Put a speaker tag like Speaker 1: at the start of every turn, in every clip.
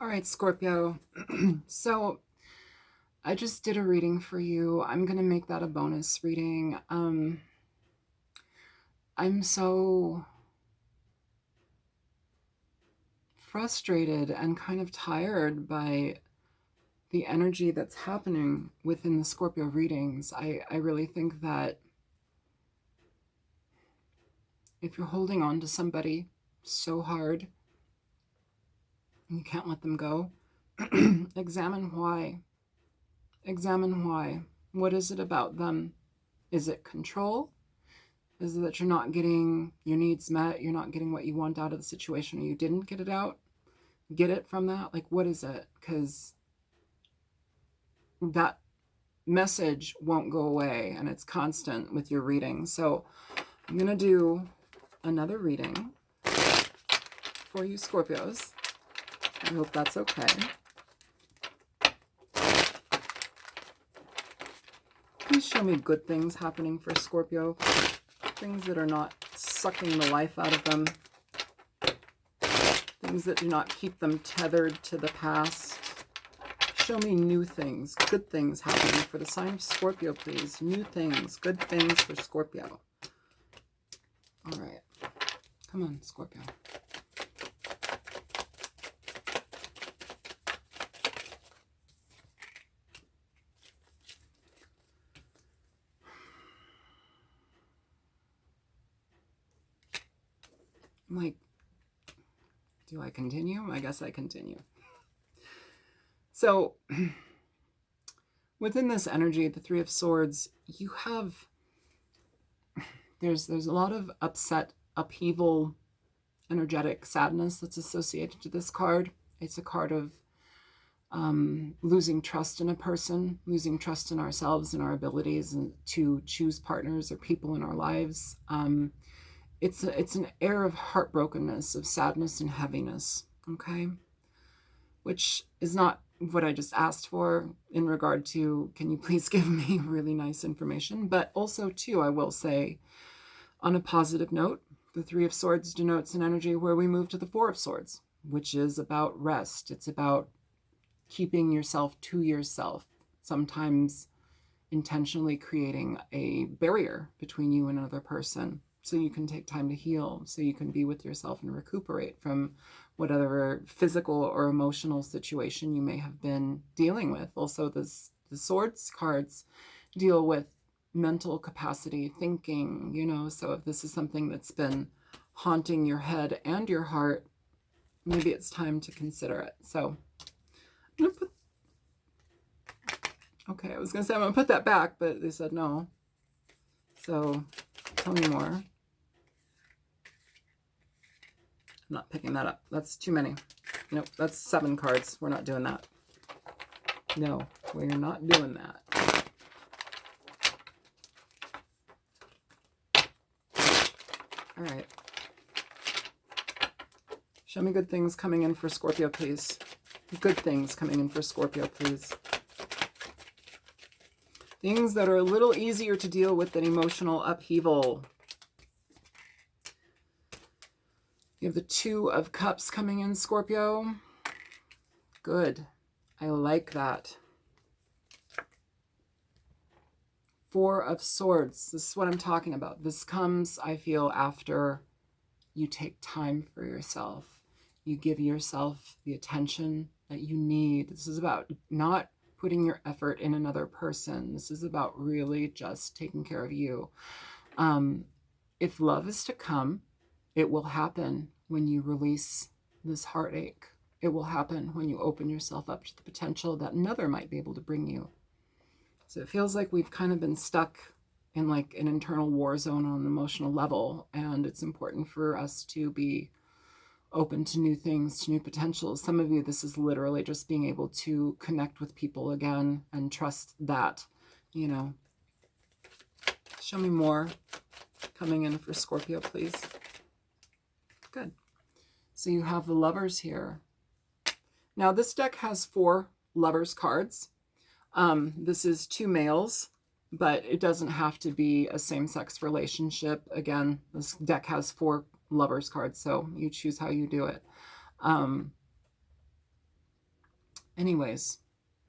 Speaker 1: All right, Scorpio. So I just did a reading for you. I'm going to make that a bonus reading. I'm so frustrated and kind of tired by the energy that's happening within the Scorpio readings. I really think that if you're holding on to somebody so hard and you can't let them go, examine why. Examine why. What is it about them? Is it control? Is it that you're not getting your needs met? You're not getting what you want out of the situation, or you didn't get it out? Get it from that? Like, what is it? Because that message won't go away and it's constant with your reading. So I'm going to do another reading for you Scorpios. I hope that's okay. Please show me good things happening for Scorpio. Things that are not sucking the life out of them. Things that do not keep them tethered to the past. Show me new things, good things happening for the sign of Scorpio, please. New things, good things for Scorpio. All right. Come on, Scorpio. I'm like, do I continue? I guess I continue. So within this energy, the Three of Swords, you have, there's a lot of upset, upheaval, energetic sadness that's associated to this card. It's a card of losing trust in a person, losing trust in ourselves and our abilities to choose partners or people in our lives. It's an air of heartbrokenness, of sadness and heaviness, okay? Which is not what I just asked for in regard to, can you please give me really nice information? But also, too, I will say, on a positive note, the Three of Swords denotes an energy where we move to the Four of Swords, which is about rest. It's about keeping yourself to yourself, sometimes intentionally creating a barrier between you and another person so you can take time to heal, so you can be with yourself and recuperate from whatever physical or emotional situation you may have been dealing with. Also, the Swords cards deal with mental capacity, thinking, you know, so if this is something that's been haunting your head and your heart, maybe it's time to consider it. So I'm going to put, okay, I was going to say I'm going to put that back, but they said no. So tell me more. I'm not picking that up. That's too many. Nope, that's 7 cards. We're not doing that. No, we're not doing that. All right. Show me good things coming in for Scorpio, please. Good things coming in for Scorpio, please. Things that are a little easier to deal with than emotional upheaval. You have the Two of Cups coming in, Scorpio. Good. I like that. Four of Swords. This is what I'm talking about. This comes, I feel, after you take time for yourself. You give yourself the attention that you need. This is about not putting your effort in another person. This is about really just taking care of you. If love is to come, it will happen when you release this heartache. It will happen when you open yourself up to the potential that another might be able to bring you. So it feels like we've kind of been stuck in like an internal war zone on an emotional level, and it's important for us to be open to new things, to new potentials. Some of you, this is literally just being able to connect with people again and trust that, you know. Show me more coming in for Scorpio, please. Good. So you have the Lovers here. Now this deck has 4 Lovers cards. This is 2 males, but it doesn't have to be a same-sex relationship. Again, this deck has 4 Lovers cards, so you choose how you do it. Anyways,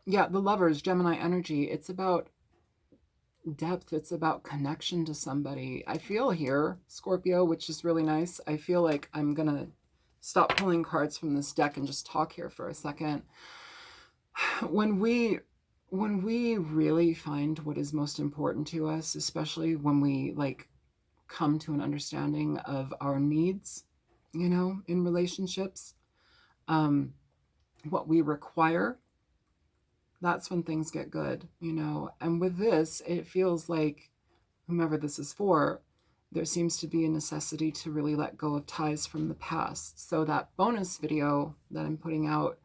Speaker 1: yeah, the Lovers, Gemini energy, it's about depth. It's about connection to somebody. I feel here, Scorpio, which is really nice. I feel like I'm going to stop pulling cards from this deck and just talk here for a second. When we really find what is most important to us, especially when we like come to an understanding of our needs, you know, in relationships, what we require, that's when things get good, you know. And with this, it feels like whomever this is for, there seems to be a necessity to really let go of ties from the past. So that bonus video that I'm putting out,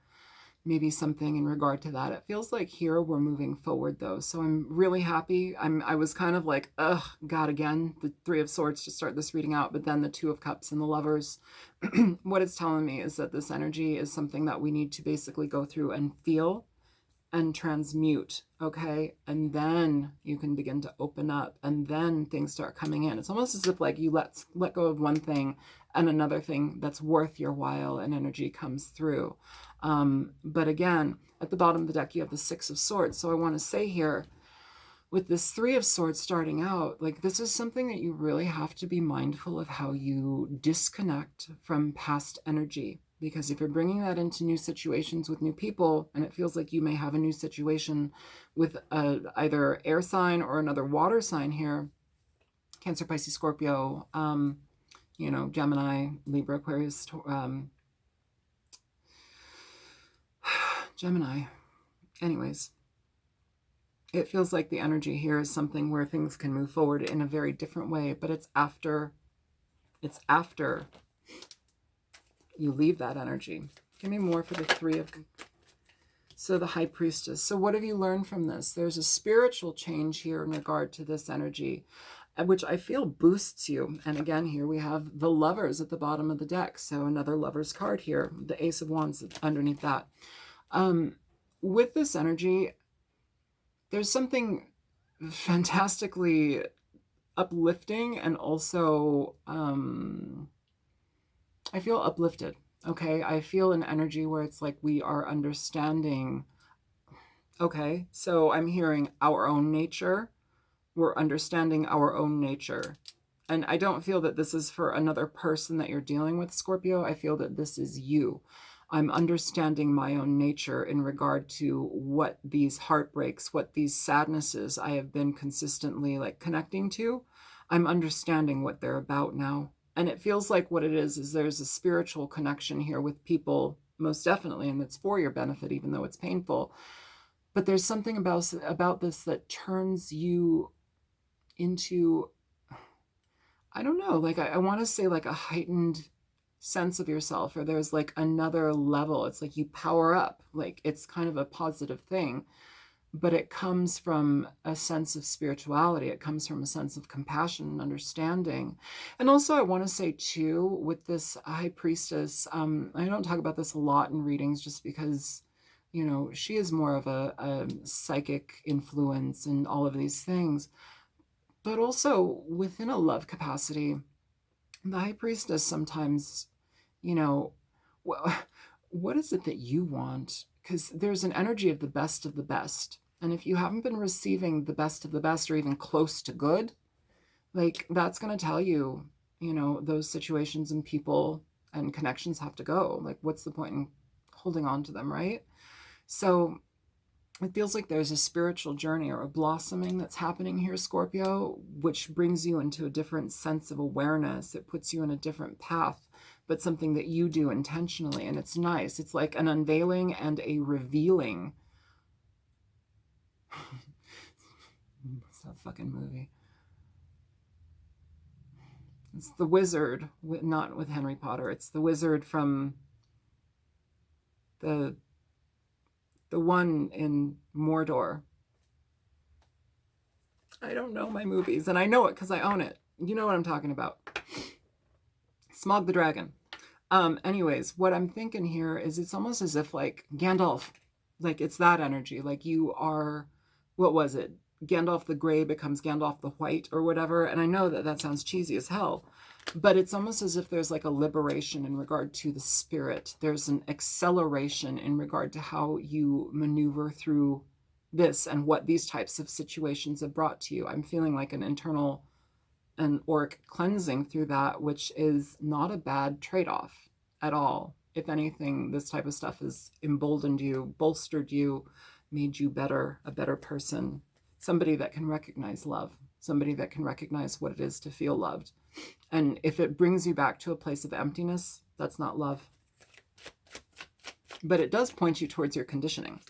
Speaker 1: maybe something in regard to that. It feels like here we're moving forward though. So I'm really happy. I was kind of like, ugh, God, again, the Three of Swords to start this reading out, but then the Two of Cups and the Lovers. What it's telling me is that this energy is something that we need to basically go through and feel and transmute, okay? And then you can begin to open up, and then things start coming in. It's almost as if like you let go of one thing and another thing that's worth your while and energy comes through. But again, at the bottom of the deck, you have the Six of Swords. So I want to say here, with this Three of Swords starting out, like this is something that you really have to be mindful of how you disconnect from past energy. Because if you're bringing that into new situations with new people, and it feels like you may have a new situation with either air sign or another water sign here, Cancer, Pisces, Scorpio, you know, Gemini, Libra, Aquarius, Gemini. Anyways, it feels like the energy here is something where things can move forward in a very different way, but it's after you leave that energy. Give me more for the Three of... So the High Priestess. So what have you learned from this? There's a spiritual change here in regard to this energy, which I feel boosts you. And again, here we have the Lovers at the bottom of the deck. So another Lovers card here. The Ace of Wands underneath that. With this energy, there's something fantastically uplifting and also... I feel uplifted, okay? I feel an energy where it's like we are understanding, okay? So I'm hearing our own nature. We're understanding our own nature. And I don't feel that this is for another person that you're dealing with, Scorpio. I feel that this is you. I'm understanding my own nature in regard to what these heartbreaks, what these sadnesses I have been consistently like connecting to. I'm understanding what they're about now. And it feels like what it is there's a spiritual connection here with people, most definitely, and it's for your benefit, even though it's painful. But there's something about this that turns you into, I don't know, like I want to say like a heightened sense of yourself, or there's like another level. It's like you power up, like it's kind of a positive thing. But it comes from a sense of spirituality. It comes from a sense of compassion and understanding. And also I want to say too, with this High Priestess, I don't talk about this a lot in readings just because, you know, she is more of a psychic influence and all of these things. But also within a love capacity, the High Priestess sometimes, you know, what is it that you want? Because there's an energy of the best of the best. And if you haven't been receiving the best of the best or even close to good, like that's going to tell you, you know, those situations and people and connections have to go. Like, what's the point in holding on to them, right? So it feels like there's a spiritual journey or a blossoming that's happening here, Scorpio, which brings you into a different sense of awareness. It puts you in a different path, but something that you do intentionally. And it's nice. It's like an unveiling and a revealing. What's that fucking movie? It's the wizard, not with Henry Potter. It's the wizard from the one in Mordor. I don't know my movies, and I know it because I own it. You know what I'm talking about. Smaug the Dragon. Anyways, what I'm thinking here is it's almost as if like Gandalf, like it's that energy. Like you are, what was it? Gandalf the Grey becomes Gandalf the White or whatever. And I know that that sounds cheesy as hell, but it's almost as if there's like a liberation in regard to the spirit. There's an acceleration in regard to how you maneuver through this and what these types of situations have brought to you. I'm feeling like an internal and auric cleansing through that, which is not a bad trade-off at all. If anything, this type of stuff has emboldened you, bolstered you, made you better, a better person, somebody that can recognize love, somebody that can recognize what it is to feel loved. And if it brings you back to a place of emptiness, that's not love. But it does point you towards your conditioning.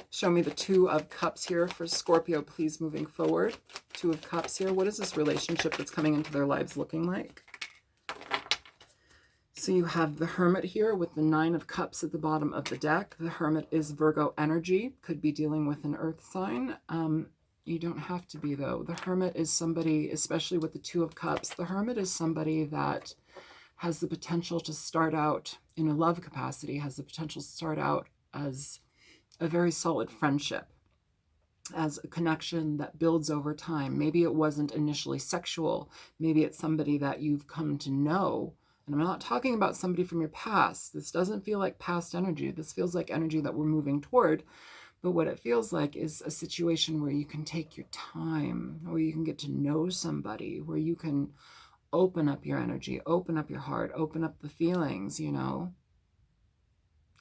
Speaker 1: Show me the Two of Cups here for Scorpio, please, moving forward. Two of Cups here. What is this relationship that's coming into their lives looking like? So you have the Hermit here with the Nine of Cups at the bottom of the deck. The Hermit is Virgo energy, could be dealing with an earth sign. You don't have to be, though. The Hermit is somebody, especially with the Two of Cups, the Hermit is somebody that has the potential to start out in a love capacity, has the potential to start out as a very solid friendship, as a connection that builds over time. Maybe it wasn't initially sexual. Maybe it's somebody that you've come to know. And I'm not talking about somebody from your past. This doesn't feel like past energy. This feels like energy that we're moving toward. But what it feels like is a situation where you can take your time, where you can get to know somebody, where you can open up your energy, open up your heart, open up the feelings, you know,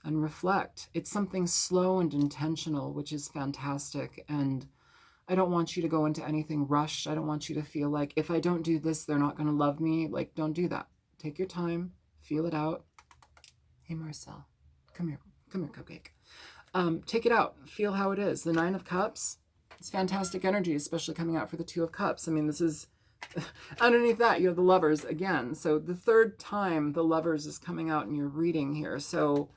Speaker 1: and reflect. It's something slow and intentional, which is fantastic. And I don't want you to go into anything rushed. I don't want you to feel like, if I don't do this, they're not going to love me. Like, don't do that. Take your time, feel it out. Hey, Marcel, come here, cupcake. Take it out, feel how it is. The Nine of Cups, it's fantastic energy, especially coming out for the Two of Cups. I mean, this is, underneath that, you have the Lovers again. So the third time the Lovers is coming out in your reading here. So,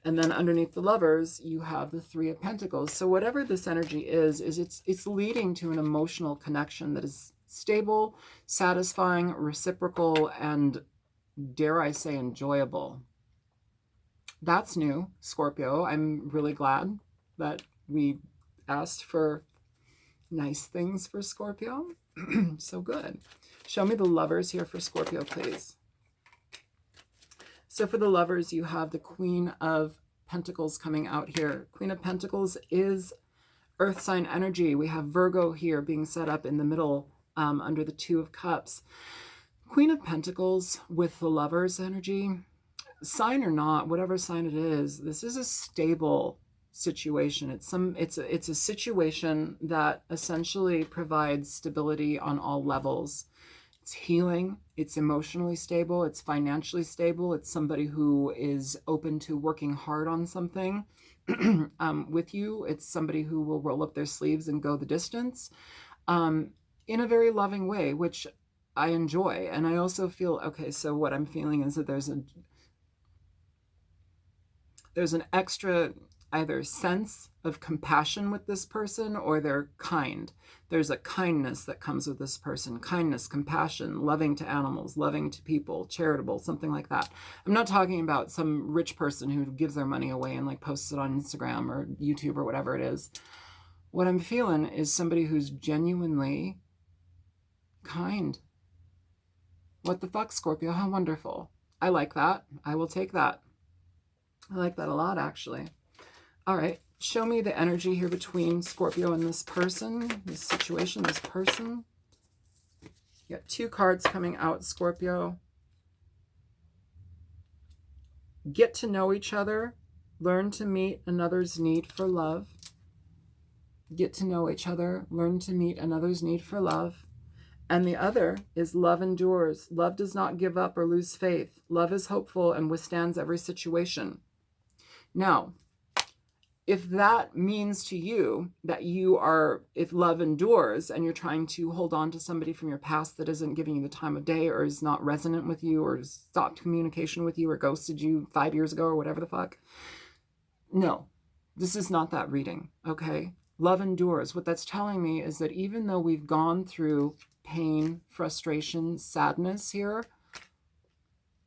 Speaker 1: and then underneath the Lovers, you have the Three of Pentacles. So whatever this energy is it's leading to an emotional connection that is stable, satisfying, reciprocal, and dare I say enjoyable. That's new, Scorpio. I'm really glad that we asked for nice things for Scorpio. So good. Show me the Lovers here for Scorpio, please. So for the Lovers, you have the Queen of Pentacles coming out here. Queen of Pentacles is earth sign energy. We have Virgo here being set up in the middle under the Two of Cups. Queen of Pentacles with the Lovers energy, sign or not, whatever sign it is, this is a stable situation. It's a situation that essentially provides stability on all levels. It's healing, it's emotionally stable, it's financially stable, it's somebody who is open to working hard on something with you. It's somebody who will roll up their sleeves and go the distance in a very loving way, which I enjoy. And I also feel, okay, so what I'm feeling is that there's an extra either sense of compassion with this person, or they're kind. There's a kindness that comes with this person. Kindness, compassion, loving to animals, loving to people, charitable, something like that. I'm not talking about some rich person who gives their money away and like posts it on Instagram or YouTube or whatever it is. What I'm feeling is somebody who's genuinely kind. What the fuck, Scorpio? How wonderful. I like that. I will take that. I like that a lot, actually. All right. Show me the energy here between Scorpio and this person, this situation, this person. You got two cards coming out, Scorpio. Get to know each other. Learn to meet another's need for love. Get to know each other. Learn to meet another's need for love. And the other is love endures. Love does not give up or lose faith. Love is hopeful and withstands every situation. Now, if that means to you that if love endures and you're trying to hold on to somebody from your past that isn't giving you the time of day or is not resonant with you or stopped communication with you or ghosted you 5 years ago or whatever the fuck, no, this is not that reading, okay? Love endures. What that's telling me is that even though we've gone through pain, frustration, sadness here,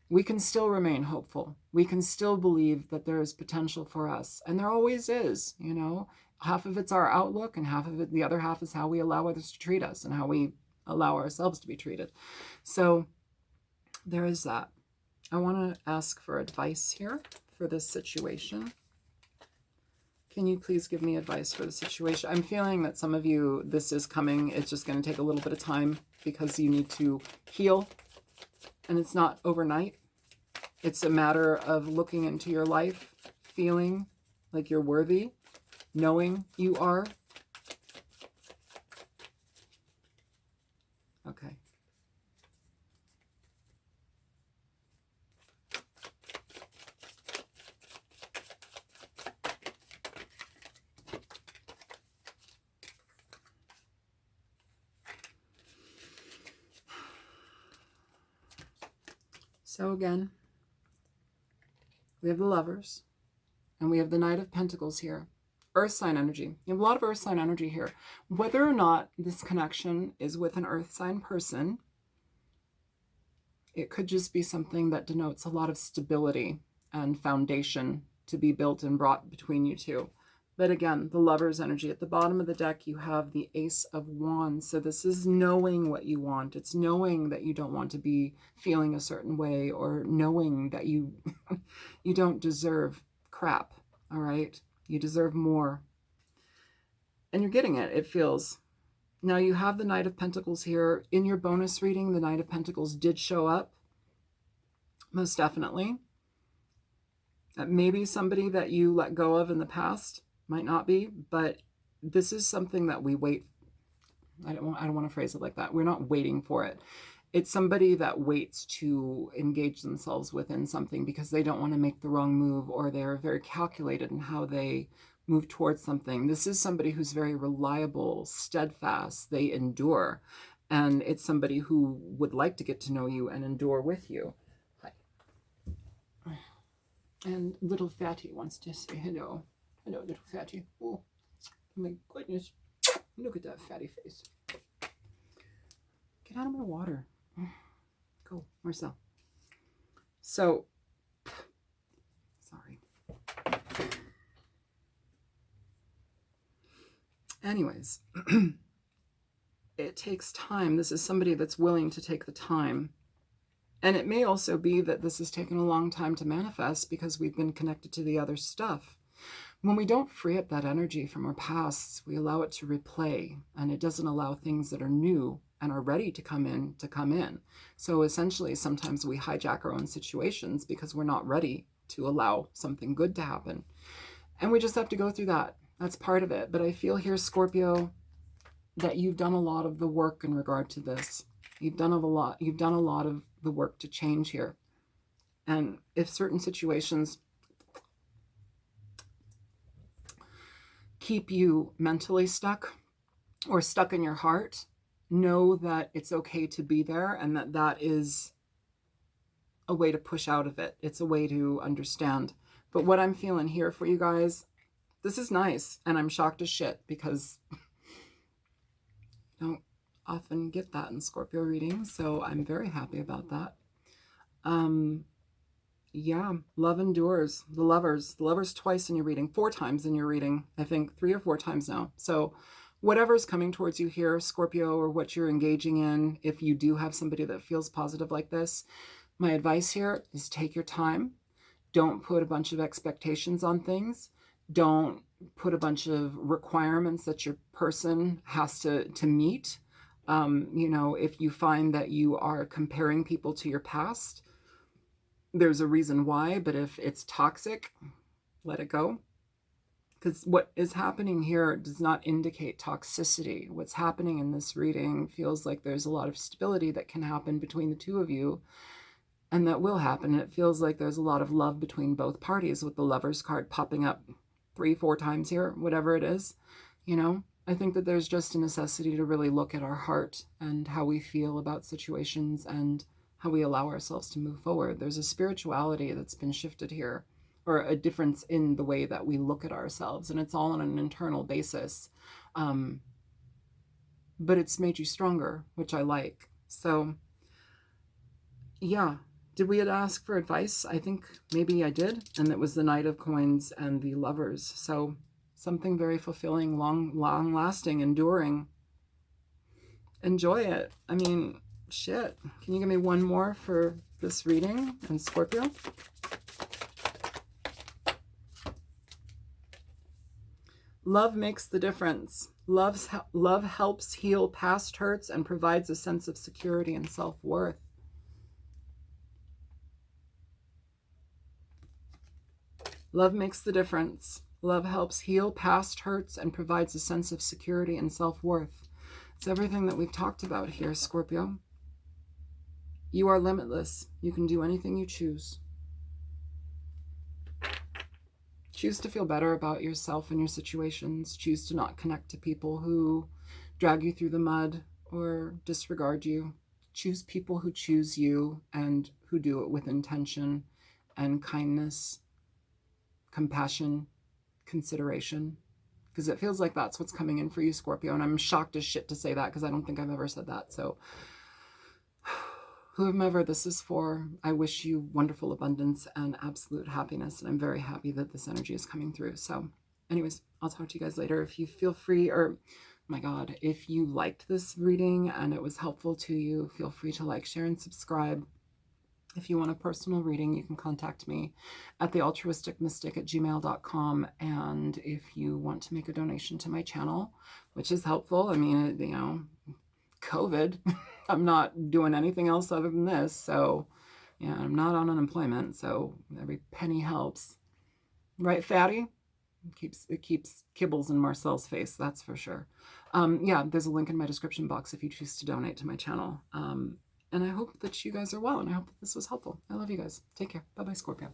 Speaker 1: we can still remain hopeful. We can still believe that there is potential for us. And there always is, you know. Half of it's our outlook, and half of it, the other half, is how we allow others to treat us and how we allow ourselves to be treated. So there is that. I want to ask for advice here for this situation. Can you please give me advice for the situation? I'm feeling that some of you, this is coming. It's just going to take a little bit of time because you need to heal. And it's not overnight. It's a matter of looking into your life, feeling like you're worthy, knowing you are. Okay. So again, we have the Lovers, and we have the Knight of Pentacles here. Earth sign energy. You have a lot of earth sign energy here. Whether or not this connection is with an earth sign person, it could just be something that denotes a lot of stability and foundation to be built and brought between you two. But again, the Lover's energy. At the bottom of the deck, you have the Ace of Wands. So this is knowing what you want. It's knowing that you don't want to be feeling a certain way, or knowing that you you don't deserve crap, all right? You deserve more. And you're getting it, it feels. Now you have the Knight of Pentacles here. In your bonus reading, the Knight of Pentacles did show up. Most definitely. That may be somebody that you let go of in the past. Might not be, but this is something that we wait. I don't want to phrase it like that. We're not waiting for it. It's somebody that waits to engage themselves within something because they don't want to make the wrong move, or they're very calculated in how they move towards something. This is somebody who's very reliable, steadfast, they endure. And it's somebody who would like to get to know you and endure with you. Hi. And little Fatty wants to say hello. Hello, little Fatty. Oh, my goodness. Look at that fatty face. Get out of my water. Go, Marcel. So, sorry. Anyways, it takes time. This is somebody that's willing to take the time. And it may also be that this has taken a long time to manifest because we've been connected to the other stuff. When we don't free up that energy from our pasts, we allow it to replay, and it doesn't allow things that are new and are ready to come in. So essentially, sometimes we hijack our own situations because we're not ready to allow something good to happen. And we just have to go through that. That's part of it. But I feel here, Scorpio, that you've done a lot of the work in regard to this. You've done a lot of the work to change here. And if certain situations keep you mentally stuck or stuck in your heart, know that it's okay to be there, and that is a way to push out of it. It's a way to understand. But what I'm feeling here for you guys, this is nice, and I'm shocked as shit because I don't often get that in Scorpio readings, so I'm very happy about that. Yeah, love endures. The lovers twice in your reading, 4 times in your reading, I think 3 or 4 times now. So whatever's coming towards you here, Scorpio, or what you're engaging in, if you do have somebody that feels positive like this, my advice here is take your time. Don't put a bunch of expectations on things. Don't put a bunch of requirements that your person has to meet. You know, if you find that you are comparing people to your past, there's a reason why, but if it's toxic, let it go. Because what is happening here does not indicate toxicity. What's happening in this reading feels like there's a lot of stability that can happen between the two of you, and that will happen. It feels like there's a lot of love between both parties, with the Lovers card popping up 3-4 times here, whatever it is. You know, I think that there's just a necessity to really look at our heart and how we feel about situations and how we allow ourselves to move forward. There's a spirituality that's been shifted here, or a difference in the way that we look at ourselves, and it's all on an internal basis. But it's made you stronger, which I like. So yeah, Did we ask for advice? I think maybe I did. And it was the Knight of Coins and the Lovers. So something very fulfilling, long lasting, enduring. Enjoy it. I mean, shit. Can you give me one more for this reading and Scorpio? Love makes the difference. Love helps heal past hurts and provides a sense of security and self-worth. Love makes the difference. Love helps heal past hurts and provides a sense of security and self-worth. It's everything that we've talked about here, Scorpio. You are limitless. You can do anything you choose. Choose to feel better about yourself and your situations. Choose to not connect to people who drag you through the mud or disregard you. Choose people who choose you and who do it with intention and kindness, compassion, consideration, because it feels like that's what's coming in for you, Scorpio. And I'm shocked as shit to say that because I don't think I've ever said that. So whomever this is for, I wish you wonderful abundance and absolute happiness. And I'm very happy that this energy is coming through. So anyways, I'll talk to you guys later. If you feel free, or my God, if you liked this reading and it was helpful to you, feel free to like, share, and subscribe. If you want a personal reading, you can contact me at thealtruisticmystic@gmail.com. And if you want to make a donation to my channel, which is helpful, I mean, you know, COVID, I'm not doing anything else other than this. So, yeah, I'm not on unemployment. So every penny helps. Right, fatty? It keeps kibbles in Marcel's face, that's for sure. Yeah, there's a link in my description box if you choose to donate to my channel. And I hope that you guys are well, and I hope that this was helpful. I love you guys. Take care. Bye-bye, Scorpio.